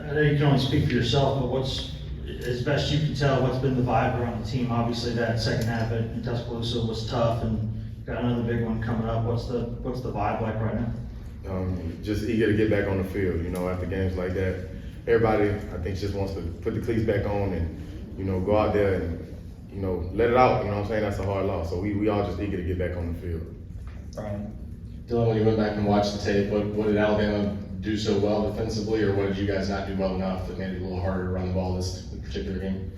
I know you can only speak for yourself, but as best you can tell, what's been the vibe around the team? Obviously, that second half in Tuscaloosa was tough, and got another big one coming up. What's the vibe like right now? Just eager to get back on the field. After games like that, everybody I think just wants to put the cleats back on and go out there and let it out. What I'm saying? That's a hard loss. So we all just eager to get back on the field. Brian. Dylan, when you went back and watched the tape, what did Alabama do so well defensively, or what did you guys not do well enough that made it a little harder to run the ball this particular game?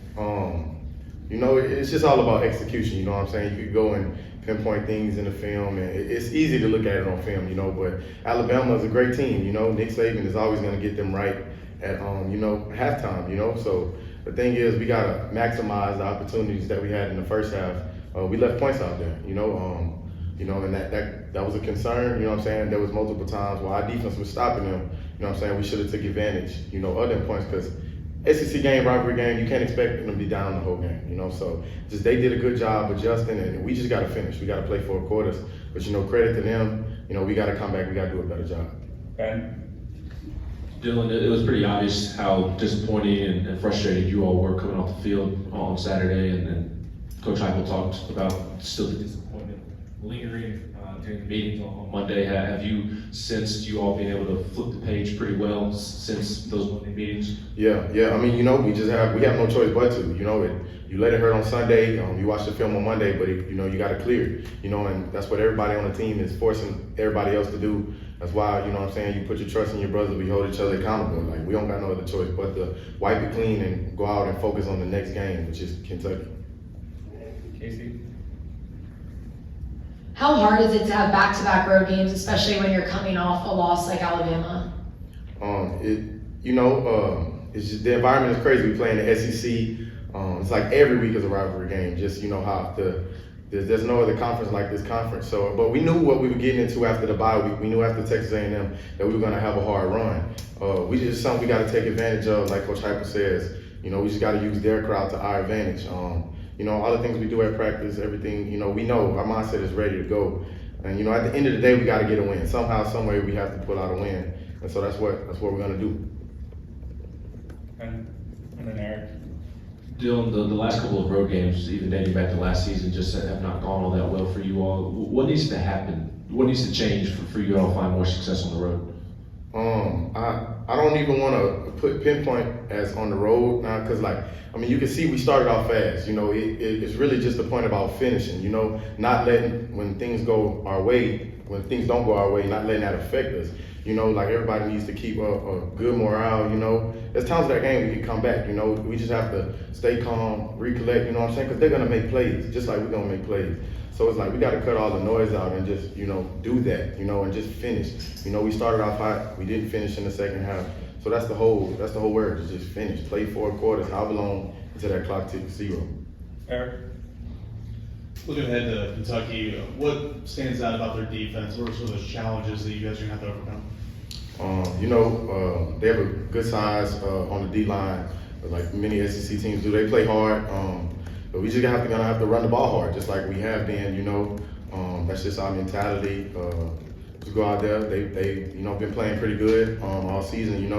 It's just all about execution. You know what I'm saying? You could go and pinpoint things in the film, and it's easy to look at it on film. But Alabama is a great team. Nick Saban is always going to get them right at halftime. So the thing is, we got to maximize the opportunities that we had in the first half. We left points out there. And that was a concern. What I'm saying? There was multiple times where our defense was stopping them. What I'm saying? We should have took advantage, of them points, because SEC game, rivalry game, you can't expect them to be down the whole game. So just they did a good job adjusting, and we just got to finish. We got to play 4 quarters. But credit to them. We got to come back. We got to do a better job. Ben. Dylan, it was pretty obvious how disappointing and frustrated you all were coming off the field on Saturday, and Coach Heupel talked about still the disappointment lingering during the meetings on Monday. Have you sensed you all being able to flip the page pretty well since those Monday meetings? Yeah. I mean, we have no choice but to. You let it hurt on Sunday. You watch the film on Monday, but you got to clear it. And that's what everybody on the team is forcing everybody else to do. That's why, what I'm saying, you put your trust in your brothers. We hold each other accountable. Like, we don't got no other choice but to wipe it clean and go out and focus on the next game, which is Kentucky. Casey. How hard is it to have back-to-back road games, especially when you're coming off a loss like Alabama? It's just the environment is crazy. We play in the SEC. It's like every week is a rivalry game. Just how there's no other conference like this conference. So, but we knew what we were getting into after the bye week. We knew after Texas A&M that we were going to have a hard run. We just something we got to take advantage of, like Coach Heupel says. We just got to use their crowd to our advantage. All the things we do at practice, everything, we know our mindset is ready to go. And, at the end of the day, we got to get a win. Somehow, some way, we have to pull out a win. And so that's what we're going to do. And then Eric. Dylan, the last couple of road games, even dating back to last season, just have not gone all that well for you all. What needs to happen? What needs to change for you all to find more success on the road? I don't even want to pinpoint as on the road now, because you can see we started off fast. It's really just a point about finishing. Not letting when things don't go our way, not letting that affect us. Everybody needs to keep a good morale. There's times in that game we can come back. We just have to stay calm, recollect. Because they're gonna make plays, just like we're gonna make plays. So it's like we got to cut all the noise out and just do that. And just finish. We started off hot. We didn't finish in the second half. So that's the whole word, is just finish. Play 4 quarters, however long until that clock ticks 0. Eric. Looking ahead to Kentucky, what stands out about their defense? What are some of those challenges that you guys are going to have to overcome? They have a good size on the D-line, like many SEC teams do. They play hard, but we just gonna have to run the ball hard, just like we have been. That's just our mentality. To go out there, they been playing pretty good all season.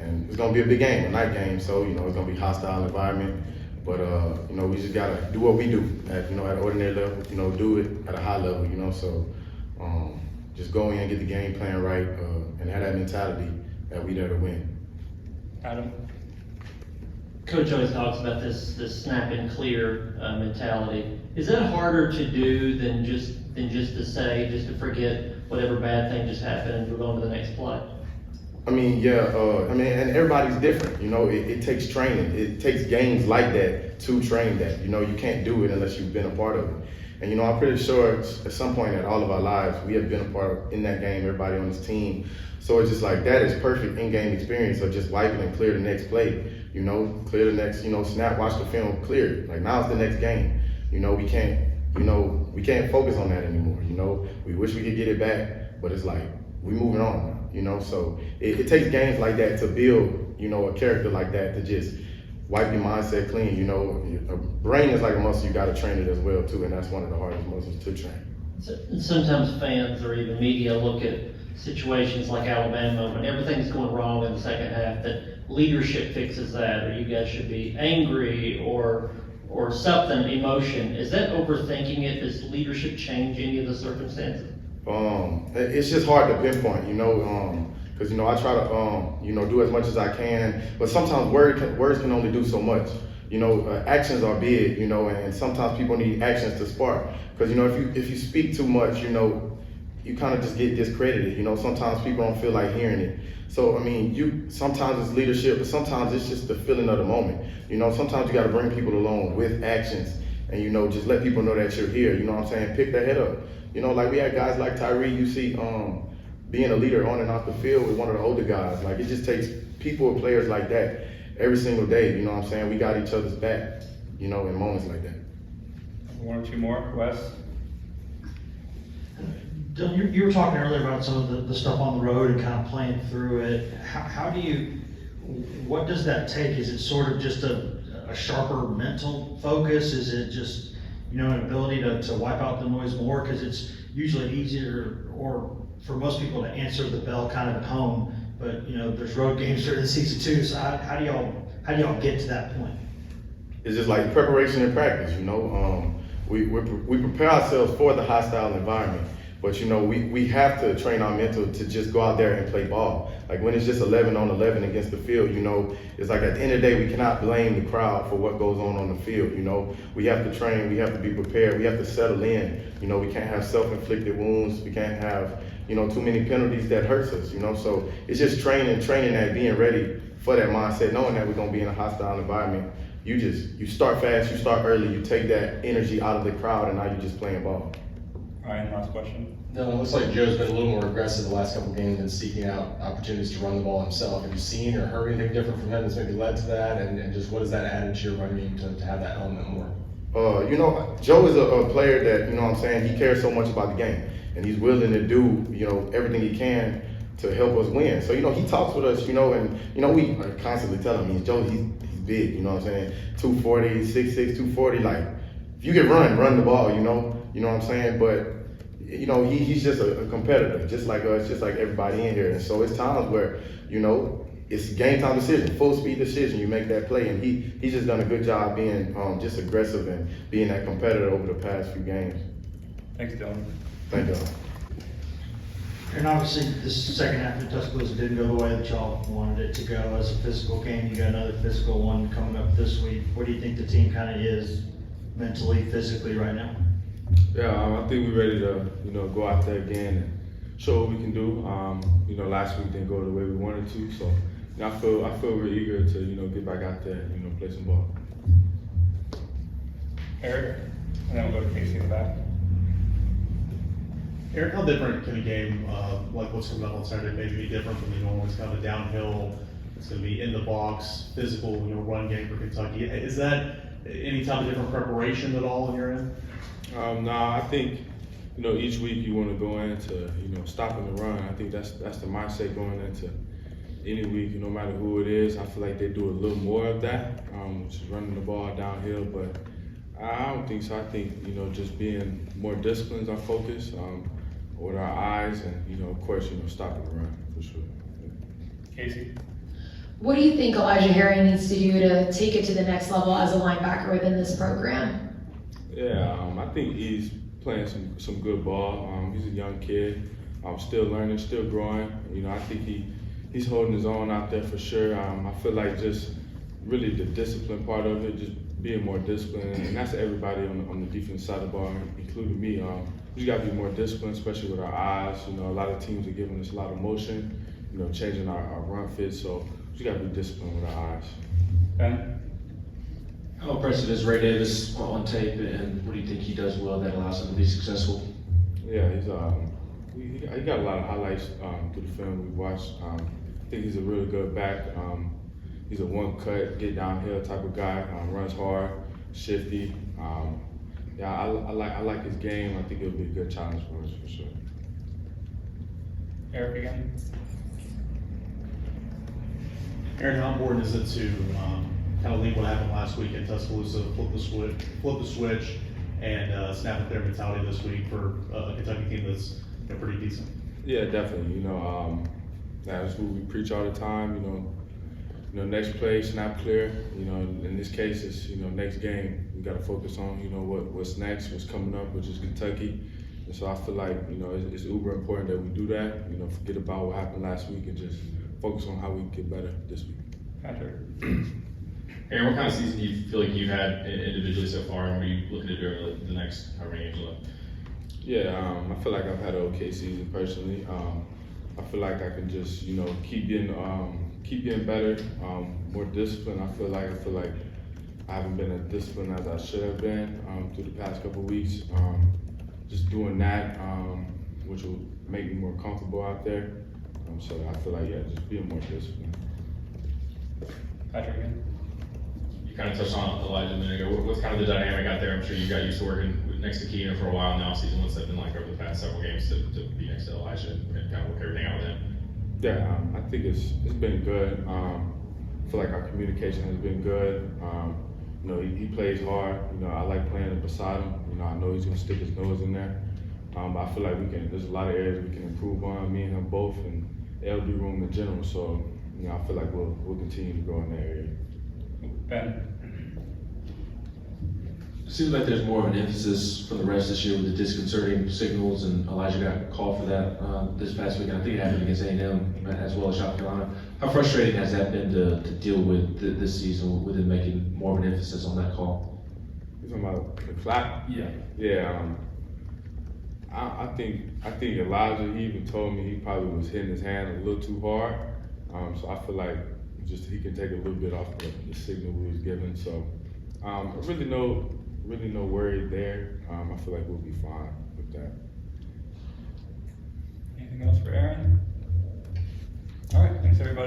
And it's gonna be a big game, a night game. So it's gonna be a hostile environment. But we just gotta do what we do at at ordinary level. Do it at a high level. So just go in, get the game plan right, and have that mentality that we there to win. Adam. Coach always talks about this snap and clear mentality. Is that harder to do than just to forget whatever bad thing just happened and we're going to the next play? And everybody's different. It takes training. It takes games like that to train that. You can't do it unless you've been a part of it. And I'm pretty sure at some point in all of our lives, we have been a part in that game, everybody on this team. So it's just like that is perfect in-game experience of just wiping and clear the next play. Clear the next, snap, watch the film, clear it. Like now it's the next game. We can't focus on that anymore. We wish we could get it back, but it's like we moving on now. So it takes games like that to build, a character like that to just wipe your mindset clean. A brain is like a muscle, you got to train it as well too, and that's one of the hardest muscles to train. So, sometimes fans or even media look at situations like Alabama, when everything's going wrong in the second half, that leadership fixes that, or you guys should be angry, or something, emotion. Is that overthinking it? Does leadership change any of the circumstances? It's just hard to pinpoint, because I try to do as much as I can, but sometimes words can only do so much. Actions are big, and sometimes people need actions to spark. Because if you speak too much, you kind of just get discredited. Sometimes people don't feel like hearing it. So sometimes it's leadership, but sometimes it's just the feeling of the moment. Sometimes you got to bring people along with actions, and just let people know that you're here. You know what I'm saying? Pick their head up. Like we had guys like Tyree. You see, being a leader on and off the field with one of the older guys. Like it just takes people, players like that every single day. You know what I'm saying? We got each other's back. In moments like that. One or two more, Wes? Dylan, you were talking earlier about some of the stuff on the road and kind of playing through it. What does that take? Is it sort of just a sharper mental focus? Is it just, an ability to wipe out the noise more? Because it's usually easier or for most people to answer the bell kind of at home, but there's road games during the season too. So how do y'all get to that point? It's just like preparation and practice. We prepare ourselves for the hostile environment. But we have to train our mental to just go out there and play ball. Like when it's just 11 on 11 against the field, it's like at the end of the day, we cannot blame the crowd for what goes on the field. We have to train, we have to be prepared, we have to settle in. We can't have self-inflicted wounds, we can't have, too many penalties that hurts us, So it's just training and being ready for that mindset, knowing that we're gonna be in a hostile environment. You start fast, you start early, you take that energy out of the crowd, and now you're just playing ball. Ryan, last question. No, it looks like Joe's been a little more aggressive the last couple of games and seeking out opportunities to run the ball himself. Have you seen or heard anything different from him that's maybe led to that? And just what has that added to your run game to have that element more? Joe is a player that, he cares so much about the game. And he's willing to do, everything he can to help us win. So, he talks with us, and, we constantly tell him, Joe, he's big, 240, 6'6", 240, like, if you can run the ball, But, he's just a competitor, just like us, just like everybody in here. And so it's times where, it's game time decision, full speed decision. You make that play, and he's just done a good job being just aggressive and being that competitor over the past few games. Thanks, Dylan. Thank you. And obviously, this second half of Tuscaloosa didn't go the way that y'all wanted it to go as a physical game. You got another physical one coming up this week. What do you think the team kind of is mentally, physically right now? Yeah, I think we're ready to, go out there again and show what we can do. Last week didn't go the way we wanted to, so I feel real eager to, get back out there and, play some ball. Eric, and then we'll go to Casey in the back. Eric, how different can a game like what's coming up on Saturday maybe be different from the normal? It's kind of a downhill, it's going to be in the box, physical, run game for Kentucky. Is that any type of different preparation at all on your end? No, I think, each week you want to go into, stopping the run. I think that's the mindset going into any week, no matter who it is. I feel like they do a little more of that, which is running the ball downhill, but I don't think so. I think, just being more disciplined on focus with our eyes and, of course, stopping the run for sure. Casey? What do you think Elijah Harry needs to do to take it to the next level as a linebacker within this program? Yeah, I think he's playing some good ball. He's a young kid, still learning, still growing. I think he's holding his own out there for sure. I feel like just really the discipline part of it, just being more disciplined, and that's everybody on the defense side of the ball, including me. We just got to be more disciplined, especially with our eyes. A lot of teams are giving us a lot of motion, changing our run fit. So we just got to be disciplined with our eyes. Ben? How impressive is Ray Davis on tape, and what do you think he does well that allows him to be successful? Yeah, he got a lot of highlights through the film we watched. I think he's a really good back. He's a one-cut, get downhill type of guy. Runs hard, shifty. I like his game. I think it'll be a good challenge for us for sure. Eric again? Aaron, how important is it to kind of leave what happened last week in Tuscaloosa, flip the switch, and snap at their mentality this week for a Kentucky team that's pretty decent? Yeah, definitely. That's what we preach all the time. Next play, snap clear. In this case, it's next game. We got to focus on what's next, what's coming up, which is Kentucky. And so I feel like it's uber important that we do that. Forget about what happened last week and just focus on how we get better this week. Patrick. Aaron, what kind of season do you feel like you've had individually so far, and what are you looking to do over the next however many games left? Yeah, I feel like I've had an okay season personally. I feel like I can just keep getting better, more disciplined. I feel like I haven't been as disciplined as I should have been through the past couple of weeks. Just doing that, which will make me more comfortable out there. So I feel like just being more disciplined. Patrick again. You kind of touched on Elijah a minute ago. What's kind of the dynamic out there? I'm sure you got used to working next to Keenan for a while in the offseason. What's that been like over the past several games to be next to Elijah and kind of work everything out with him? Yeah, I think it's been good. I feel like our communication has been good. He plays hard. I like playing beside him. I know he's gonna stick his nose in there. But I feel like there's a lot of areas we can improve on, me and him both, and LD room in general. So, I feel like we'll continue to grow in that area. Ben. It seems like there's more of an emphasis from the refs this year with the disconcerting signals, and Elijah got called for that this past week. I think it happened against A&M as well as South Carolina. How frustrating has that been to deal with this season, with it making more of an emphasis on that call? You talking about the clap? Yeah. Yeah. I think Elijah, he even told me he probably was hitting his hand a little too hard. So I feel like just he can take a little bit off the signal we was given. So really no worry there. I feel like we'll be fine with that. Anything else for Aaron? All right, thanks everybody.